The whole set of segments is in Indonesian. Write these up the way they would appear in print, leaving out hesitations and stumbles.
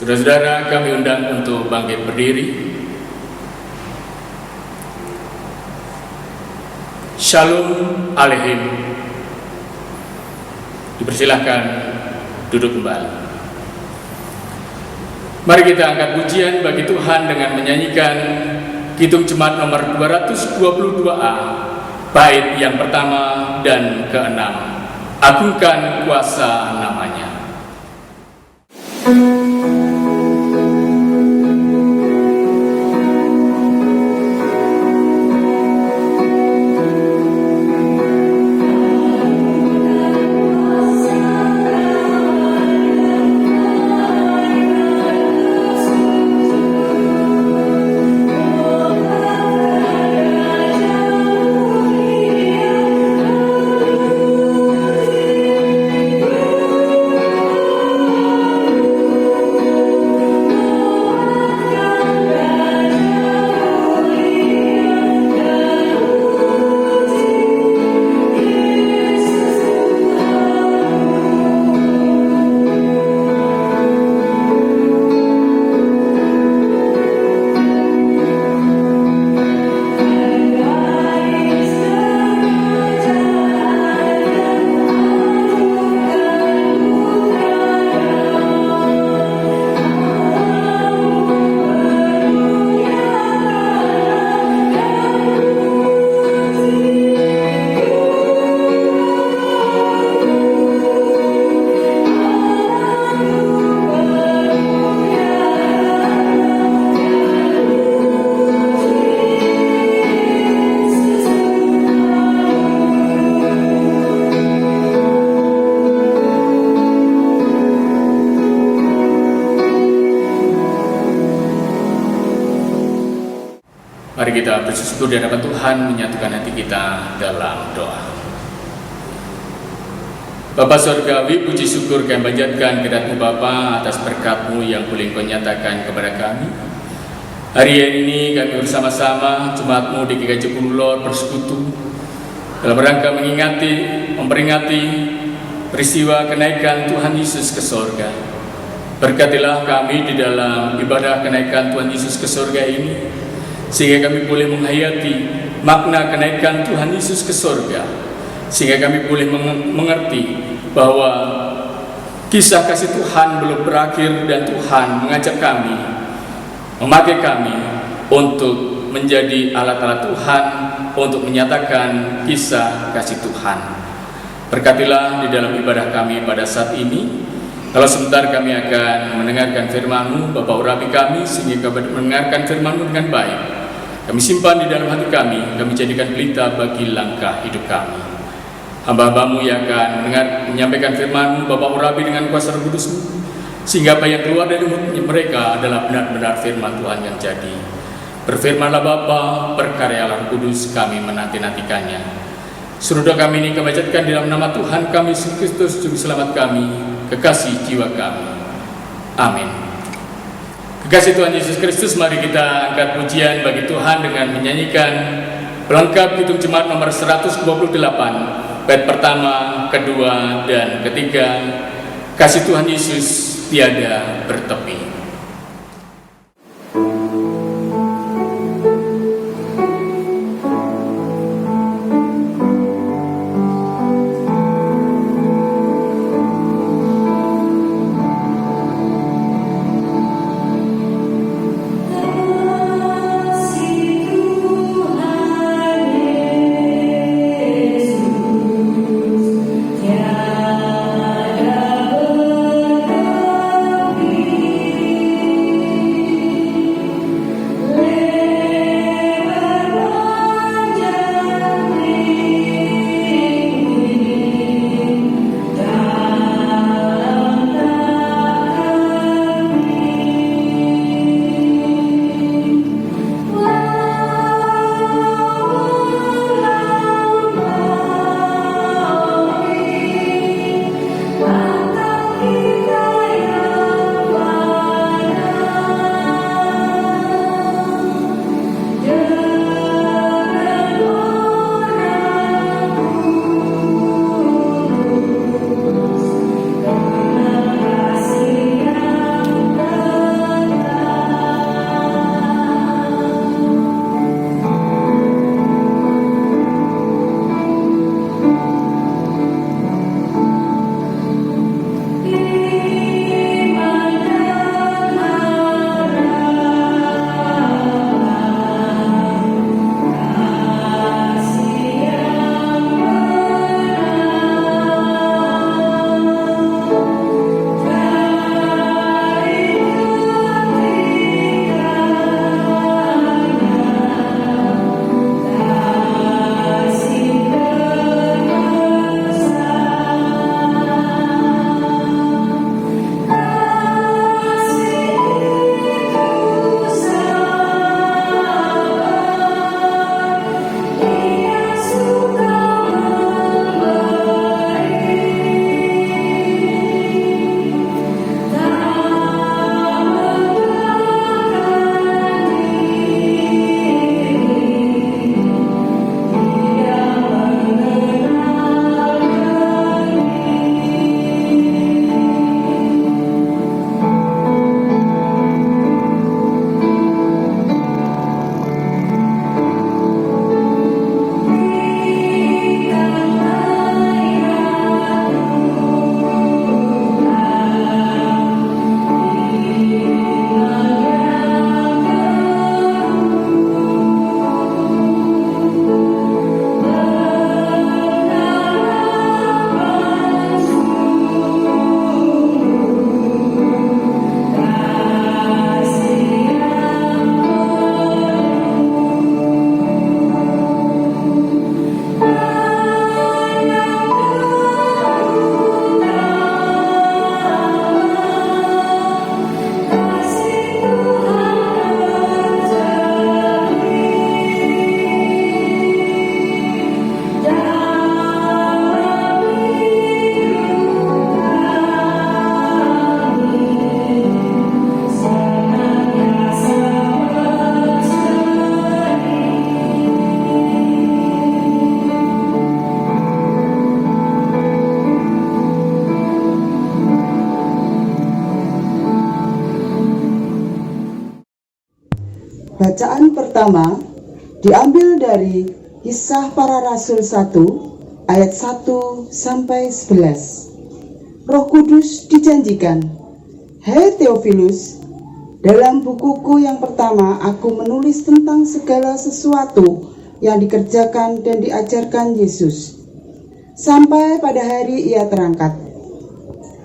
Saudara-saudara, kami undang untuk bangkit berdiri. Shalom Aleichem. Dipersilahkan duduk kembali. Mari kita angkat pujian bagi Tuhan dengan menyanyikan Kidung Jemaat nomor 222A, bait yang pertama dan keenam. Agungkan kuasa namanya. Mari kita bersyukur di hadapan Tuhan, menyatukan hati kita dalam doa. Bapa Surgawi, puji syukur kami panjatkan kehadirat-Mu Bapa atas berkat-Mu yang boleh Engkau nyatakan kepada kami. Hari ini kami bersama-sama Jemaat-Mu di GKJ Kululor bersekutu dalam rangka memperingati peristiwa kenaikan Tuhan Yesus ke sorga. Berkatilah kami di dalam ibadah kenaikan Tuhan Yesus ke sorga ini, sehingga kami boleh menghayati makna kenaikan Tuhan Yesus ke sorga, sehingga kami boleh mengerti bahwa kisah kasih Tuhan belum berakhir dan Tuhan mengajak kami, memakai kami untuk menjadi alat-alat Tuhan untuk menyatakan kisah kasih Tuhan. Berkatilah di dalam ibadah kami pada saat ini. Kalau sebentar kami akan mendengarkan firman-Mu, Bapak urapi kami sehingga kami mendengarkan firman-Mu dengan baik. Kami simpan di dalam hati kami jadikan pelita bagi langkah hidup kami. Hamba-Hamba-Mu yang akan menyampaikan firman-Mu, Bapak urapi dengan kuasa Roh Kudus-Mu, sehingga apa yang keluar dari mulut mereka adalah benar-benar firman Tuhan yang jadi. Berfirmanlah Bapa, berkaryalah Roh Kudus, kami menanti-nantikannya. Suruh doa kami ini kami panjatkan di dalam nama Tuhan kami Yesus Kristus, Juru Selamat kami, kekasih jiwa kami. Amin. Kekasih Tuhan Yesus Kristus, mari kita angkat pujian bagi Tuhan dengan menyanyikan pelengkap Kidung Jemaat nomor 128, bait pertama, kedua, dan ketiga. Kasih Tuhan Yesus tiada bertepi. Tiada bertepi. Bacaan pertama diambil dari Kisah Para Rasul 1 ayat 1 sampai 11. Roh Kudus dijanjikan. Hai Theophilus, dalam bukuku yang pertama aku menulis tentang segala sesuatu yang dikerjakan dan diajarkan Yesus sampai pada hari ia terangkat.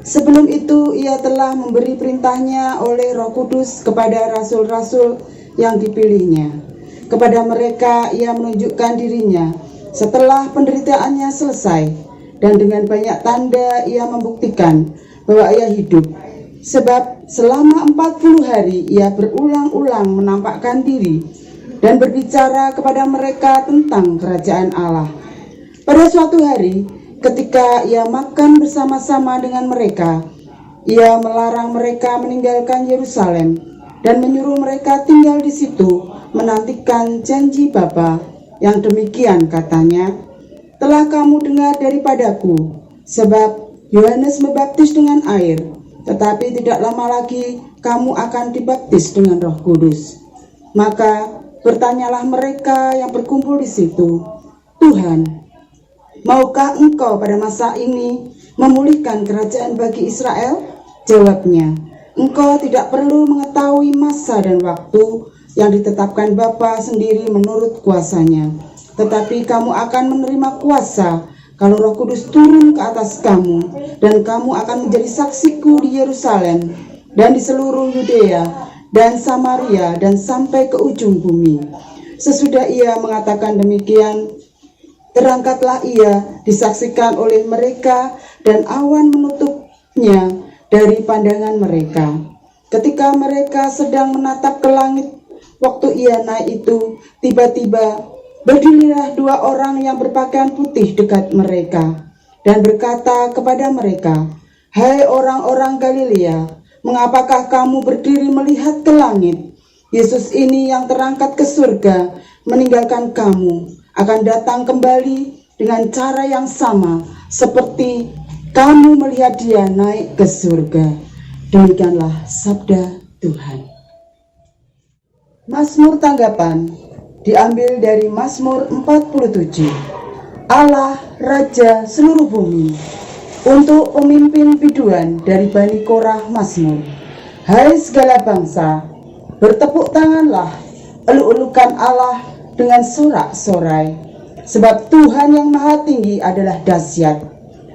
Sebelum itu ia telah memberi perintahnya oleh Roh Kudus kepada rasul-rasul yang dipilihnya. Kepada mereka ia menunjukkan dirinya setelah penderitaannya selesai, dan dengan banyak tanda ia membuktikan bahwa ia hidup. Sebab selama 40 hari ia berulang-ulang menampakkan diri dan berbicara kepada mereka tentang kerajaan Allah. Pada suatu hari, ketika ia makan bersama-sama dengan mereka, ia melarang mereka meninggalkan Yerusalem dan menyuruh mereka tinggal di situ menantikan janji Bapa, yang demikian katanya, telah kamu dengar daripadaku, sebab Yohanes membaptis dengan air, tetapi tidak lama lagi kamu akan dibaptis dengan Roh Kudus. Maka bertanyalah mereka yang berkumpul di situ, Tuhan, maukah engkau pada masa ini memulihkan kerajaan bagi Israel? Jawabnya, engkau tidak perlu mengetahui masa dan waktu yang ditetapkan Bapa sendiri menurut kuasanya. Tetapi kamu akan menerima kuasa kalau Roh Kudus turun ke atas kamu, dan kamu akan menjadi saksiku di Yerusalem dan di seluruh Yudea dan Samaria dan sampai ke ujung bumi. Sesudah ia mengatakan demikian, terangkatlah ia disaksikan oleh mereka, dan awan menutupnya dari pandangan mereka. Ketika mereka sedang menatap ke langit waktu ia naik itu, tiba-tiba berdirilah 2 orang yang berpakaian putih dekat mereka dan berkata kepada mereka, hai orang-orang Galilea, mengapakah kamu berdiri melihat ke langit? Yesus ini yang terangkat ke surga meninggalkan kamu akan datang kembali dengan cara yang sama seperti kamu melihat dia naik ke surga. Demikianlah sabda Tuhan. Mazmur tanggapan diambil dari Mazmur 47. Allah Raja seluruh bumi. Untuk pemimpin biduan dari Bani Korah Mazmur. Hai segala bangsa, bertepuk tanganlah, eluk-elukan Allah dengan sorak-sorai. Sebab Tuhan yang Maha Tinggi adalah dahsyat,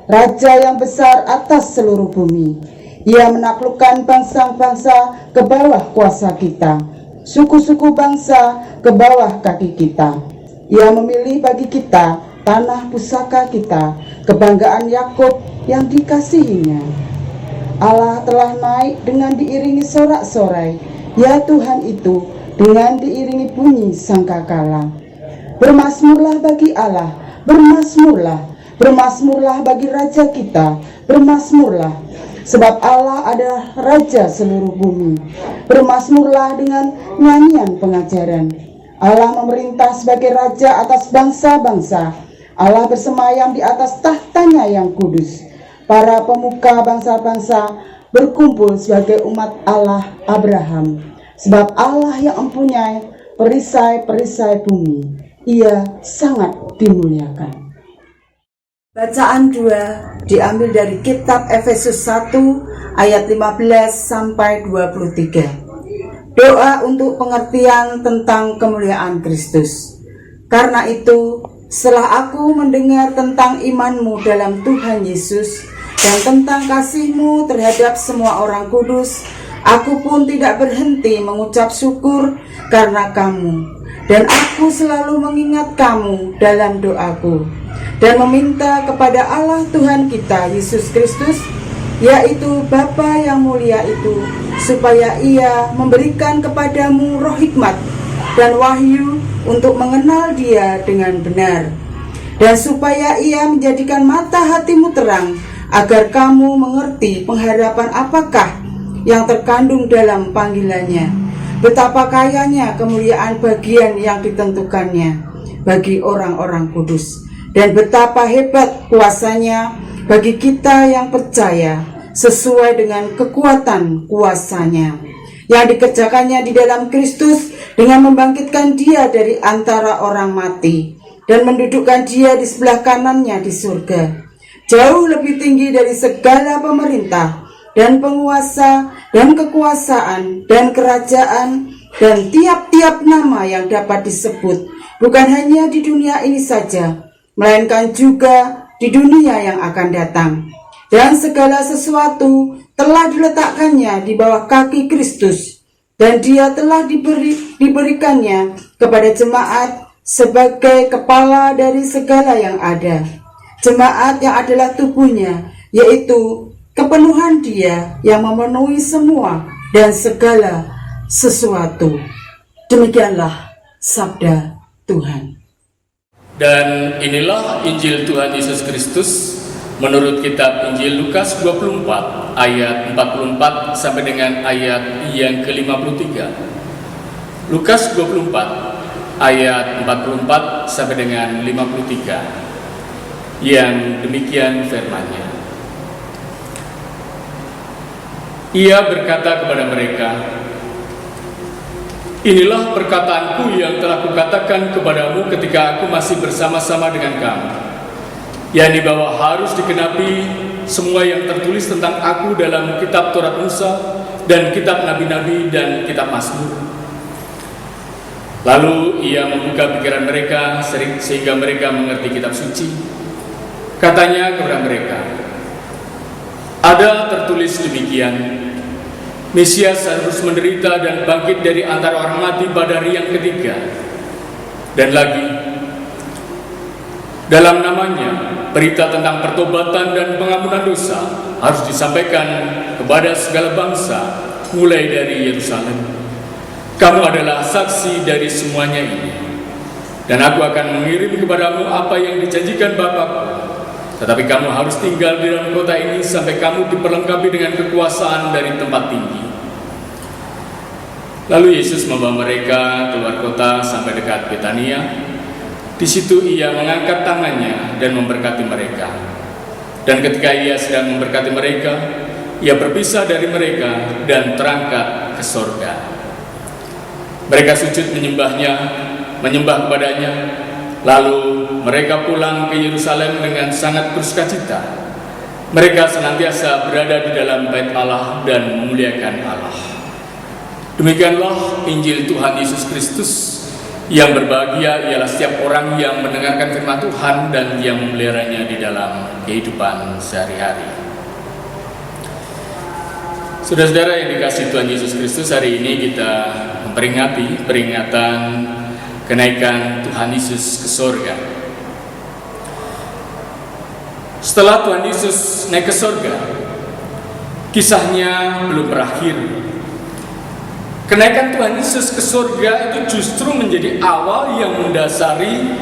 Raja yang besar atas seluruh bumi. Ia menaklukkan bangsa-bangsa ke bawah kuasa kita, suku-suku bangsa ke bawah kaki kita. Ia memilih bagi kita tanah pusaka kita, kebanggaan Yakub yang dikasihinya. Allah telah naik dengan diiringi sorak-sorai, ya Tuhan itu dengan diiringi bunyi sangkakala. Bermasmurlah bagi Allah, bermasmurlah, bermasmurlah bagi Raja kita, bermasmurlah. Sebab Allah adalah Raja seluruh bumi. Bermasmurlah dengan nyanyian pengajaran. Allah memerintah sebagai Raja atas bangsa-bangsa. Allah bersemayam di atas tahtanya yang kudus. Para pemuka bangsa-bangsa berkumpul sebagai umat Allah Abraham. Sebab Allah yang mempunyai perisai-perisai bumi, ia sangat dimuliakan. Bacaan 2 diambil dari kitab Efesus 1 ayat 15 sampai 23. Doa untuk pengertian tentang kemuliaan Kristus. Karena itu, setelah aku mendengar tentang imanmu dalam Tuhan Yesus dan tentang kasihmu terhadap semua orang kudus, aku pun tidak berhenti mengucap syukur karena kamu, dan aku selalu mengingat kamu dalam doaku dan meminta kepada Allah Tuhan kita Yesus Kristus, yaitu Bapa yang mulia itu, supaya ia memberikan kepadamu roh hikmat dan wahyu untuk mengenal dia dengan benar, dan supaya ia menjadikan mata hatimu terang, agar kamu mengerti pengharapan apakah yang terkandung dalam panggilannya, betapa kayanya kemuliaan bagian yang ditentukannya bagi orang-orang kudus, dan betapa hebat kuasanya bagi kita yang percaya sesuai dengan kekuatan kuasanya yang dikerjakannya di dalam Kristus dengan membangkitkan dia dari antara orang mati dan mendudukkan dia di sebelah kanannya di surga, jauh lebih tinggi dari segala pemerintah dan penguasa dan kekuasaan dan kerajaan dan tiap-tiap nama yang dapat disebut, bukan hanya di dunia ini saja, melainkan juga di dunia yang akan datang. Dan segala sesuatu telah diletakkannya di bawah kaki Kristus, dan dia telah diberikannya kepada jemaat sebagai kepala dari segala yang ada. Jemaat yang adalah tubuhnya, yaitu kepenuhan dia yang memenuhi semua dan segala sesuatu. Demikianlah sabda Tuhan. Dan inilah Injil Tuhan Yesus Kristus menurut kitab Injil Lukas 24 ayat 44 sampai dengan ayat yang ke-53. Lukas 24 ayat 44 sampai dengan 53. Yang demikian firman-Nya. Ia berkata kepada mereka, "Inilah perkataanku yang telah kukatakan kepadamu ketika aku masih bersama-sama dengan kamu, yakni bahwa harus digenapi semua yang tertulis tentang aku dalam kitab Taurat Musa dan kitab Nabi-Nabi dan kitab Mazmur." Lalu ia membuka pikiran mereka sehingga mereka mengerti kitab suci. Katanya kepada mereka, "Ada tertulis demikian, Mesias harus menderita dan bangkit dari antara orang mati pada hari yang ketiga. Dan lagi, dalam namanya, berita tentang pertobatan dan pengampunan dosa harus disampaikan kepada segala bangsa, mulai dari Yerusalem. Kamu adalah saksi dari semuanya ini. Dan aku akan mengirim kepadamu apa yang dijanjikan Bapa-Ku. Tetapi kamu harus tinggal di dalam kota ini sampai kamu diperlengkapi dengan kekuasaan dari tempat tinggi." Lalu Yesus membawa mereka keluar kota sampai dekat Betania. Di situ ia mengangkat tangannya dan memberkati mereka. Dan ketika ia sedang memberkati mereka, ia berpisah dari mereka dan terangkat ke sorga. Mereka sujud menyembah kepadanya. Lalu mereka pulang ke Yerusalem dengan sangat bersukacita. Mereka senantiasa berada di dalam bait Allah dan memuliakan Allah. Demikianlah Injil Tuhan Yesus Kristus. Yang berbahagia ialah setiap orang yang mendengarkan firman Tuhan dan yang memeliharanya di dalam kehidupan sehari-hari. Saudara-saudara yang dikasihi Tuhan Yesus Kristus, hari ini kita memperingati peringatan kenaikan Tuhan Yesus ke surga. Setelah Tuhan Yesus naik ke surga, kisahnya belum berakhir. Kenaikan Tuhan Yesus ke surga itu justru menjadi awal yang mendasari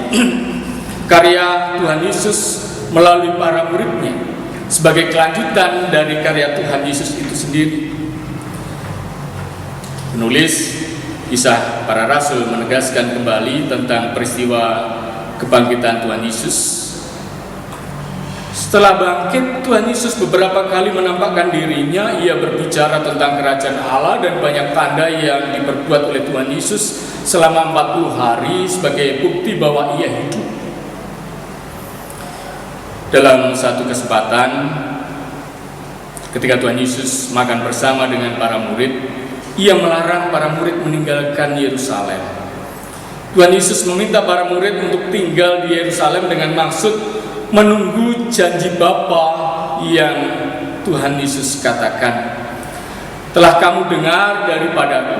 karya Tuhan Yesus melalui para muridnya sebagai kelanjutan dari karya Tuhan Yesus itu sendiri. Penulis Kisah Para Rasul menegaskan kembali tentang peristiwa kebangkitan Tuhan Yesus. Setelah bangkit, Tuhan Yesus beberapa kali menampakkan dirinya. Ia berbicara tentang kerajaan Allah dan banyak tanda yang diperbuat oleh Tuhan Yesus selama 40 hari sebagai bukti bahwa ia hidup. Dalam satu kesempatan, ketika Tuhan Yesus makan bersama dengan para murid, ia melarang para murid meninggalkan Yerusalem. Tuhan Yesus meminta para murid untuk tinggal di Yerusalem dengan maksud menunggu janji Bapa yang Tuhan Yesus katakan, "Telah kamu dengar daripadaku,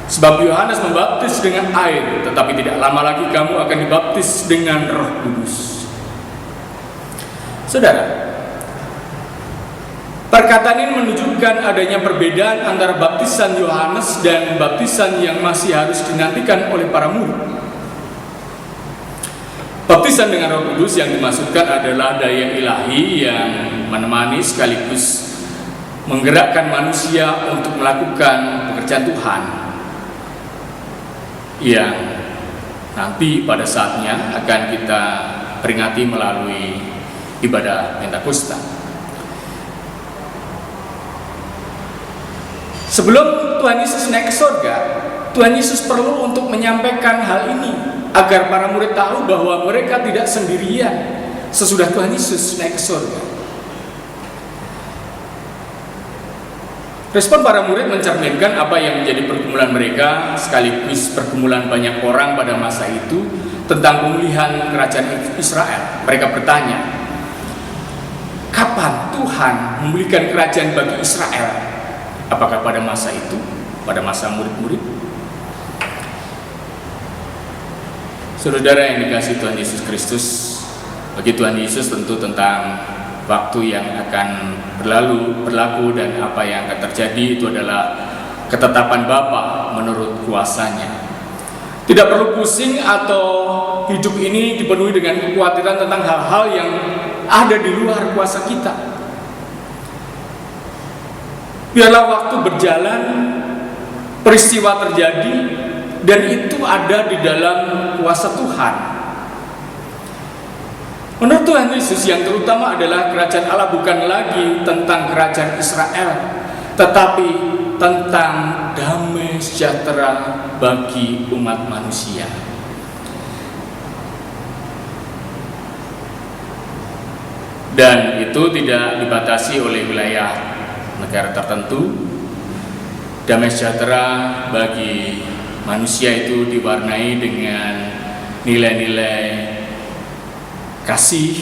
sebab Yohanes membaptis dengan air, tetapi tidak lama lagi kamu akan dibaptis dengan Roh Kudus." Saudara, perkataan ini menunjukkan adanya perbedaan antara baptisan Yohanes dan baptisan yang masih harus dinantikan oleh para murid. Baptisan dengan Roh Kudus yang dimaksudkan adalah daya ilahi yang menemani sekaligus menggerakkan manusia untuk melakukan pekerjaan Tuhan, yang nanti pada saatnya akan kita peringati melalui ibadah Pentakosta. Sebelum Tuhan Yesus naik ke surga, Tuhan Yesus perlu untuk menyampaikan hal ini agar para murid tahu bahwa mereka tidak sendirian sesudah Tuhan Yesus naik ke surga. Respon para murid mencerminkan apa yang menjadi pergumulan mereka, sekaligus pergumulan banyak orang pada masa itu tentang pemulihan kerajaan Israel. Mereka bertanya, kapan Tuhan memulihkan kerajaan bagi Israel? Apakah pada masa itu, pada masa murid-murid? Saudara yang dikasihi Tuhan Yesus Kristus, bagi Tuhan Yesus tentu tentang waktu yang akan berlaku dan apa yang akan terjadi itu adalah ketetapan Bapa menurut kuasanya. Tidak perlu pusing atau hidup ini dipenuhi dengan kekhawatiran tentang hal-hal yang ada di luar kuasa kita. Biarlah waktu berjalan, peristiwa terjadi, dan itu ada di dalam kuasa Tuhan. Menurut Tuhan Yesus yang terutama adalah kerajaan Allah bukan lagi tentang kerajaan Israel, tetapi tentang damai sejahtera bagi umat manusia. Dan itu tidak dibatasi oleh wilayah negara tertentu. Damai sejahtera bagi manusia itu diwarnai dengan nilai-nilai kasih,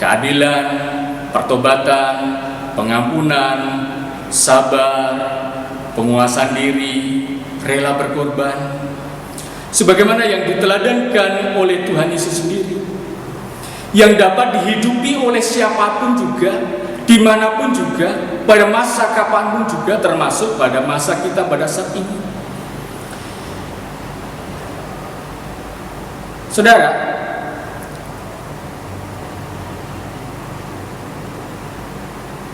keadilan, pertobatan, pengampunan, sabar, penguasaan diri, rela berkorban, sebagaimana yang diteladankan oleh Tuhan Yesus sendiri, yang dapat dihidupi oleh siapapun juga, dimanapun juga, pada masa kapanpun juga, termasuk pada masa kita pada saat ini. Saudara,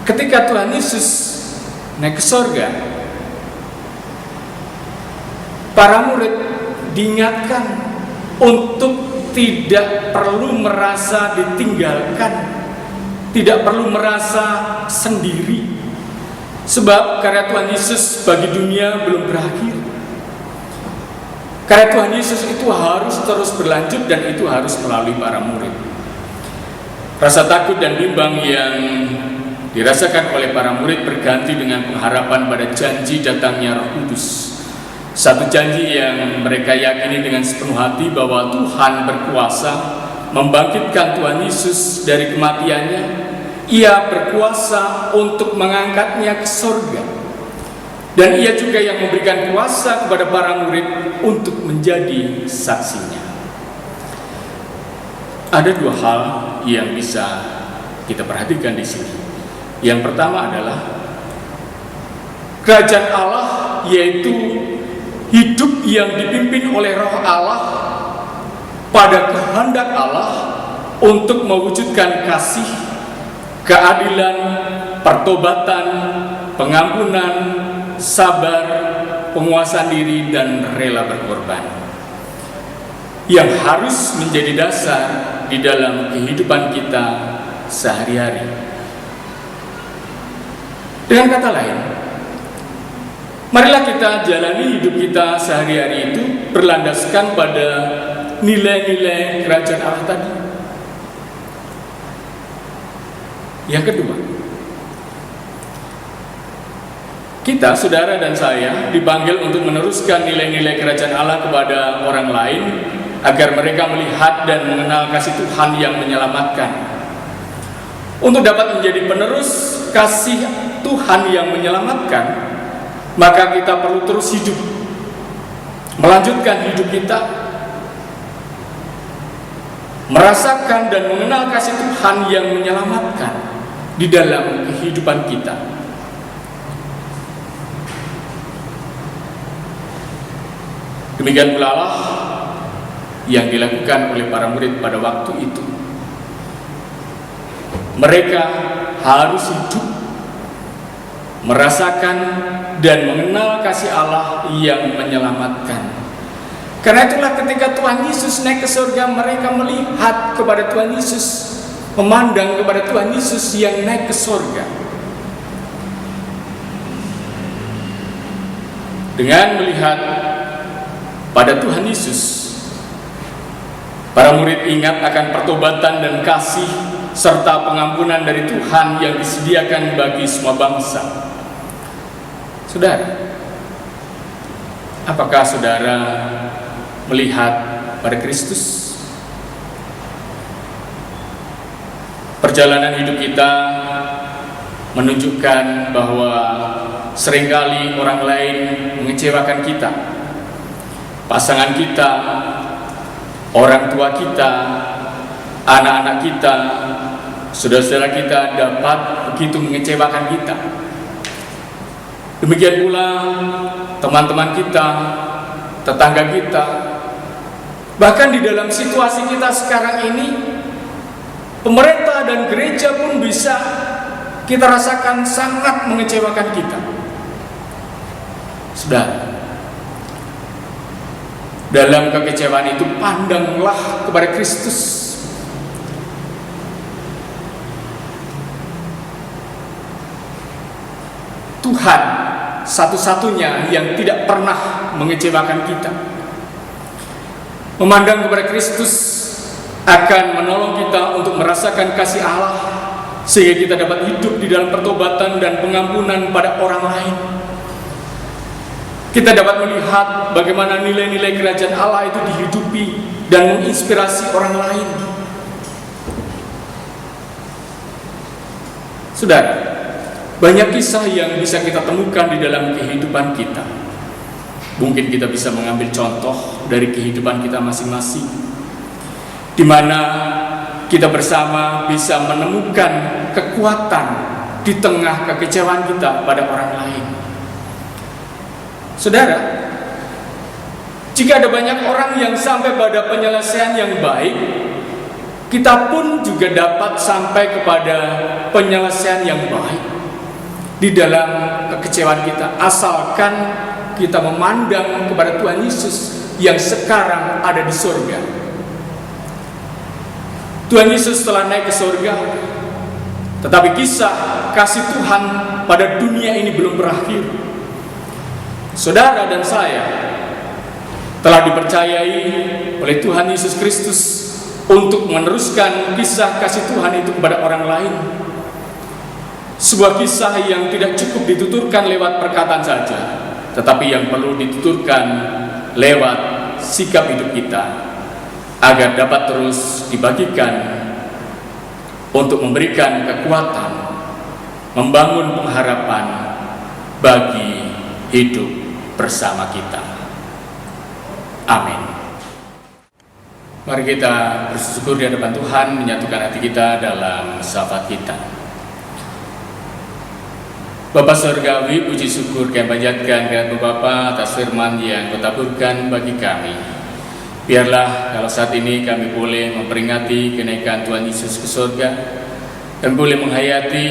ketika Tuhan Yesus naik ke surga, para murid diingatkan untuk tidak perlu merasa ditinggalkan, tidak perlu merasa sendiri, sebab karya Tuhan Yesus bagi dunia belum berakhir. Karya Tuhan Yesus itu harus terus berlanjut, dan itu harus melalui para murid. Rasa takut dan bimbang yang dirasakan oleh para murid berganti dengan pengharapan pada janji datangnya Roh Kudus. Satu janji yang mereka yakini dengan sepenuh hati bahwa Tuhan berkuasa membangkitkan Tuhan Yesus dari kematiannya. Ia berkuasa untuk mengangkatnya ke surga, dan ia juga yang memberikan kuasa kepada para murid untuk menjadi saksinya. Ada dua hal yang bisa kita perhatikan di sini. Yang pertama adalah kerajaan Allah, yaitu hidup yang dipimpin oleh Roh Allah pada kehendak Allah untuk mewujudkan kasih, keadilan, pertobatan, pengampunan, sabar, penguasaan diri, dan rela berkorban, yang harus menjadi dasar di dalam kehidupan kita sehari-hari. Dengan kata lain, marilah kita jalani hidup kita sehari-hari itu berlandaskan pada nilai-nilai kerajaan Allah tadi. Yang kedua, kita, saudara dan saya, dipanggil untuk meneruskan nilai-nilai kerajaan Allah kepada orang lain, agar mereka melihat dan mengenal kasih Tuhan yang menyelamatkan. Untuk dapat menjadi penerus kasih Tuhan yang menyelamatkan, maka kita perlu terus hidup, melanjutkan hidup kita, merasakan dan mengenal kasih Tuhan yang menyelamatkan di dalam kehidupan kita. Demikian pula Allah yang dilakukan oleh para murid pada waktu itu. Mereka harus hidup, merasakan dan mengenal kasih Allah yang menyelamatkan. Karena itulah ketika Tuhan Yesus naik ke surga, mereka melihat kepada Tuhan Yesus, memandang kepada Tuhan Yesus yang naik ke surga. Dengan melihat pada Tuhan Yesus, para murid ingat akan pertobatan dan kasih serta pengampunan dari Tuhan yang disediakan bagi semua bangsa. Saudara, apakah saudara melihat pada Kristus? Perjalanan hidup kita menunjukkan bahwa seringkali orang lain mengecewakan kita, pasangan kita, orang tua kita, anak-anak kita, saudara-saudara kita dapat begitu mengecewakan kita. Demikian pula teman-teman kita, tetangga kita. Bahkan di dalam situasi kita sekarang ini, pemerintah dan gereja pun bisa kita rasakan sangat mengecewakan kita. Saudara, dalam kekecewaan itu pandanglah kepada Kristus. Tuhan satu-satunya yang tidak pernah mengecewakan kita. Memandang kepada Kristus akan menolong kita untuk merasakan kasih Allah, sehingga kita dapat hidup di dalam pertobatan dan pengampunan pada orang lain. Kita dapat melihat bagaimana nilai-nilai kerajaan Allah itu dihidupi dan menginspirasi orang lain. Saudara, banyak kisah yang bisa kita temukan di dalam kehidupan kita. Mungkin kita bisa mengambil contoh dari kehidupan kita masing-masing, di mana kita bersama bisa menemukan kekuatan di tengah kekecewaan kita pada orang lain. Saudara, jika ada banyak orang yang sampai pada penyelesaian yang baik, kita pun juga dapat sampai kepada penyelesaian yang baik di dalam kekecewaan kita, asalkan kita memandang kepada Tuhan Yesus yang sekarang ada di surga. Tuhan Yesus telah naik ke surga, tetapi kisah kasih Tuhan pada dunia ini belum berakhir. Saudara dan saya telah dipercayai oleh Tuhan Yesus Kristus untuk meneruskan kisah kasih Tuhan itu kepada orang lain. Sebuah kisah yang tidak cukup dituturkan lewat perkataan saja, tetapi yang perlu dituturkan lewat sikap hidup kita, agar dapat terus dibagikan untuk memberikan kekuatan, membangun pengharapan bagi hidup bersama kita. Amin. Mari kita bersyukur di hadapan Tuhan, menyatukan hati kita dalam syafaat kita. Bapa Surgawi, puji syukur kami panjatkan kehadirat Bapa atas firman yang Kau taburkan bagi kami. Biarlah kalau saat ini kami boleh memperingati kenaikan Tuhan Yesus ke surga, dan boleh menghayati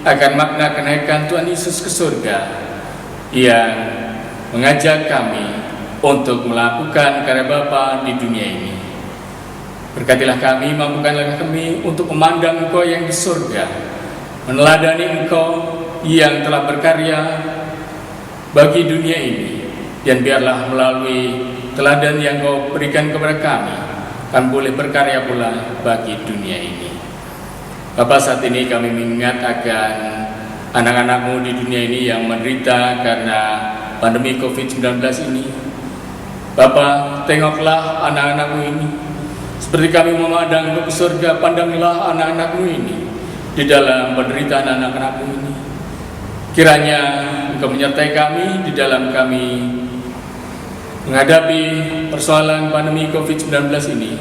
akan makna kenaikan Tuhan Yesus ke surga yang mengajak kami untuk melakukan karya Bapa di dunia ini. Berkatilah kami, mampukanlah kami untuk memandang Engkau yang di surga, meneladani Engkau yang telah berkarya bagi dunia ini, dan biarlah melalui teladan yang Kau berikan kepada kami boleh berkarya pula bagi dunia ini. Bapa, saat ini kami mengingat akan anak-anak-Mu di dunia ini yang menderita karena pandemi COVID-19 ini. Bapa, tengoklah anak-anak-Mu ini. Seperti kami memandang ke surga, pandanglah anak-anak-Mu ini di dalam penderitaan anak-anak-Mu ini. Kiranya Engkau menyertai kami di dalam kami menghadapi persoalan pandemi COVID-19 ini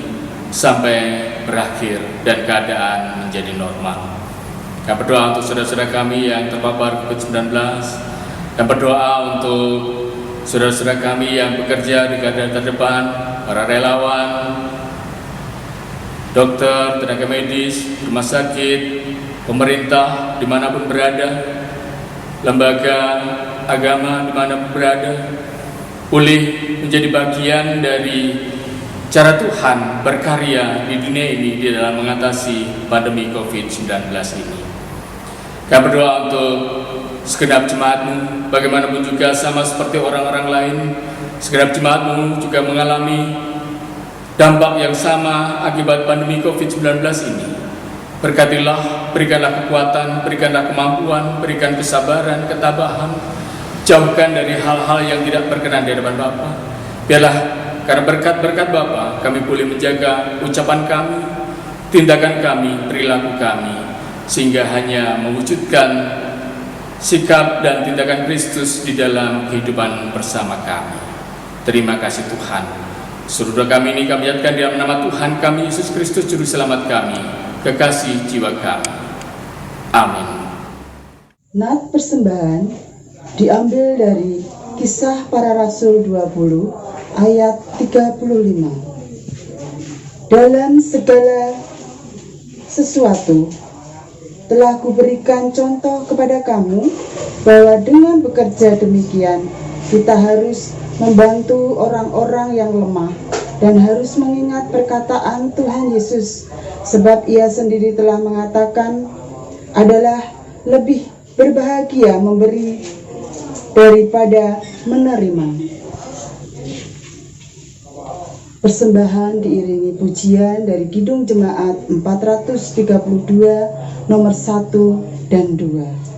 sampai berakhir dan keadaan menjadi normal. Kami berdoa untuk saudara-saudara kami yang terpapar COVID-19, dan berdoa untuk saudara-saudara kami yang bekerja di garda terdepan, para relawan, dokter, tenaga medis, rumah sakit, pemerintah dimanapun berada, lembaga agama dimanapun berada, boleh menjadi bagian dari cara Tuhan berkarya di dunia ini di dalam mengatasi pandemi COVID-19 ini. Kami berdoa untuk segenap jemaat-Mu bagaimanapun juga sama seperti orang-orang lain, segenap jemaat-Mu juga mengalami dampak yang sama akibat pandemi COVID-19 ini. Berkatilah, berikanlah kekuatan, berikanlah kemampuan, berikan kesabaran, ketabahan, jauhkan dari hal-hal yang tidak berkenan di hadapan Bapa. Biarlah karena berkat-berkat Bapa kami boleh menjaga ucapan kami, tindakan kami, perilaku kami, sehingga hanya mewujudkan sikap dan tindakan Kristus di dalam kehidupan bersama kami. Terima kasih Tuhan. Seluruh kami ini kami nyatakan dalam nama Tuhan kami Yesus Kristus Juru Selamat kami, kekasih jiwa kami. Amin. Nat persembahan diambil dari Kisah Para Rasul 20 ayat 35. Dalam segala sesuatu telah kuberikan contoh kepada kamu bahwa dengan bekerja demikian kita harus membantu orang-orang yang lemah dan harus mengingat perkataan Tuhan Yesus, sebab Ia sendiri telah mengatakan adalah lebih berbahagia memberi daripada menerima. Persembahan diiringi pujian dari Kidung Jemaat 432 nomor 1 dan 2.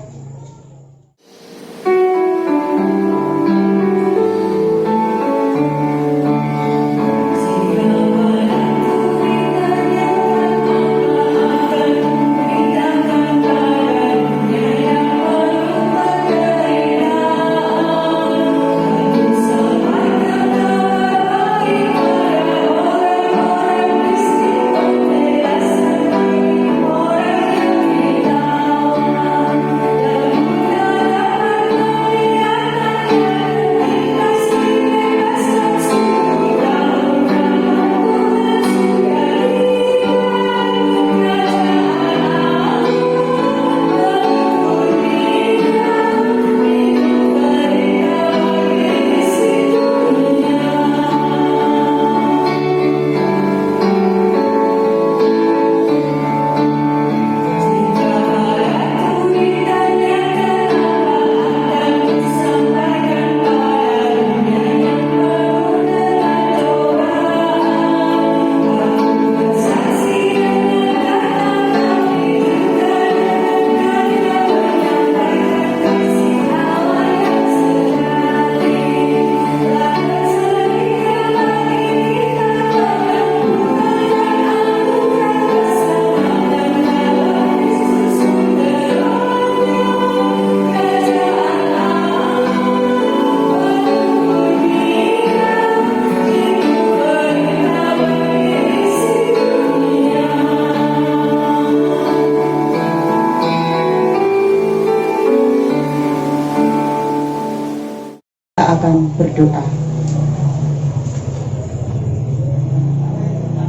Akan berdoa.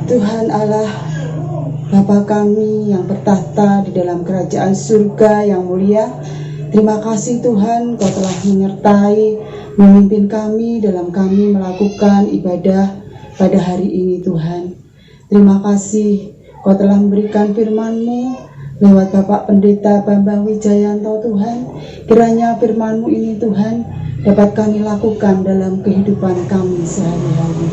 Tuhan Allah, Bapa kami yang bertahta di dalam kerajaan surga yang mulia, terima kasih Tuhan Kau telah menyertai, memimpin kami dalam kami melakukan ibadah pada hari ini Tuhan. Terima kasih Kau telah memberikan firman-Mu lewat Bapak Pendeta Bambang Wijayanto Tuhan. Kiranya firman-Mu ini Tuhan dapat kami lakukan dalam kehidupan kami sehari-hari.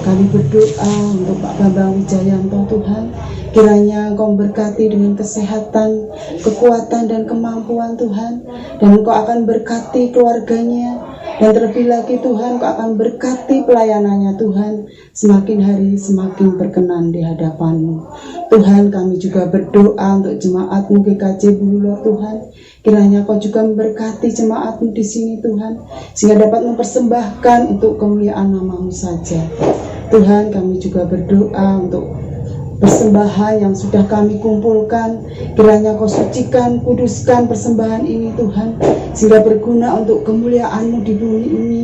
Kami berdoa untuk Pak Bambang Wijayanto Tuhan, kiranya Engkau berkati dengan kesehatan, kekuatan dan kemampuan Tuhan, dan Engkau akan berkati keluarganya, dan terlebih lagi Tuhan Engkau akan berkati pelayanannya Tuhan, semakin hari semakin berkenan di hadapan-Mu. Tuhan, kami juga berdoa untuk jemaat-Mu GKJ Bululor Tuhan, kiranya Kau juga memberkati jemaat-Mu di sini Tuhan, sehingga dapat mempersembahkan untuk kemuliaan nama-Mu saja. Tuhan, kami juga berdoa untuk persembahan yang sudah kami kumpulkan, kiranya Kau sucikan, kuduskan persembahan ini Tuhan, sehingga berguna untuk kemuliaan-Mu di bumi ini,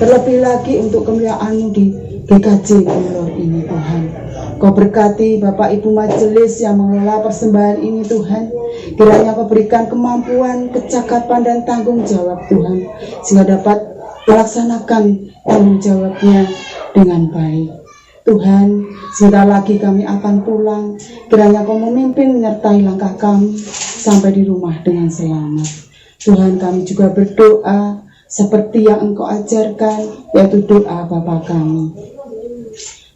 terlebih lagi untuk kemuliaan-Mu di GKJ Bululor ini Tuhan. Kau berkati Bapak Ibu Majelis yang mengelola persembahan ini Tuhan, kiranya Kau berikan kemampuan, kecakapan dan tanggung jawab Tuhan, sehingga dapat melaksanakan tanggung jawabnya dengan baik. Tuhan, sebentar lagi kami akan pulang, kiranya Kau memimpin menyertai langkah kami sampai di rumah dengan selamat. Tuhan, kami juga berdoa seperti yang Engkau ajarkan, yaitu doa Bapa kami.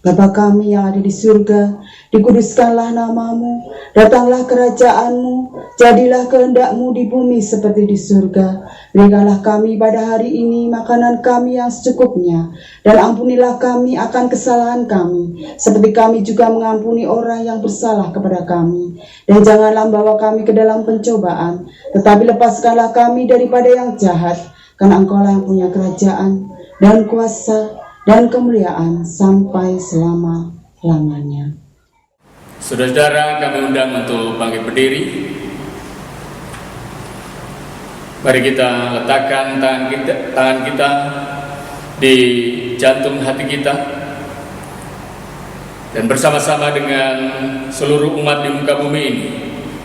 Bapa kami yang ada di surga, dikuduskanlah namamu, datanglah kerajaanmu, jadilah kehendak-mu di bumi seperti di surga. Berikanlah kami pada hari ini makanan kami yang secukupnya, dan ampunilah kami akan kesalahan kami, seperti kami juga mengampuni orang yang bersalah kepada kami. Dan janganlah membawa kami ke dalam pencobaan, tetapi lepaskanlah kami daripada yang jahat, karena Engkau lah yang punya kerajaan dan kuasa dan kemuliaan sampai selama-lamanya. Saudara-saudara, kami undang untuk bangkit berdiri. Mari kita letakkan tangan kita di jantung hati kita, dan bersama-sama dengan seluruh umat di muka bumi ini,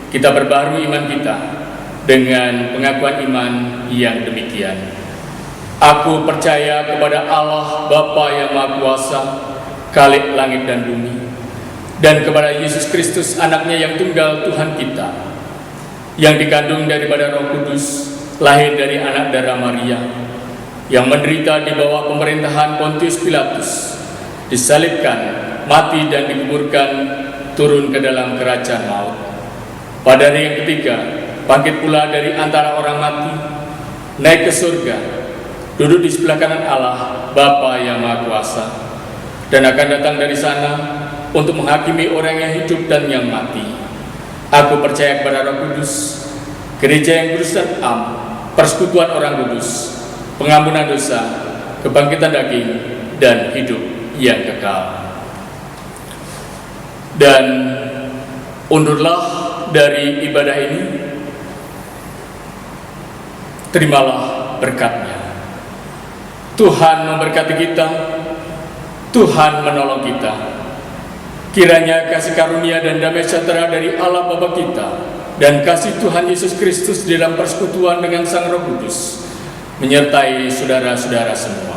kita berbaharui iman kita dengan pengakuan iman yang demikian. Aku percaya kepada Allah Bapa yang Maha Kuasa, Khalik langit dan bumi, dan kepada Yesus Kristus anaknya yang tunggal Tuhan kita, yang dikandung daripada Roh Kudus, lahir dari anak darah Maria, yang menderita di bawah pemerintahan Pontius Pilatus, disalibkan, mati dan dikuburkan, turun ke dalam kerajaan maut. Pada hari yang ketiga, bangkit pula dari antara orang mati, naik ke surga, duduk di sebelah kanan Allah Bapa yang Maha Kuasa, dan akan datang dari sana untuk menghakimi orang yang hidup dan yang mati. Aku percaya kepada Roh Kudus, gereja yang kudus dan am, persekutuan orang kudus, pengampunan dosa, kebangkitan daging, dan hidup yang kekal. Dan undurlah dari ibadah ini, terimalah berkat-Nya. Tuhan memberkati kita, Tuhan menolong kita. Kiranya kasih karunia dan damai sejahtera dari Allah Bapa kita dan kasih Tuhan Yesus Kristus dalam persekutuan dengan Sang Roh Kudus menyertai saudara-saudara semua.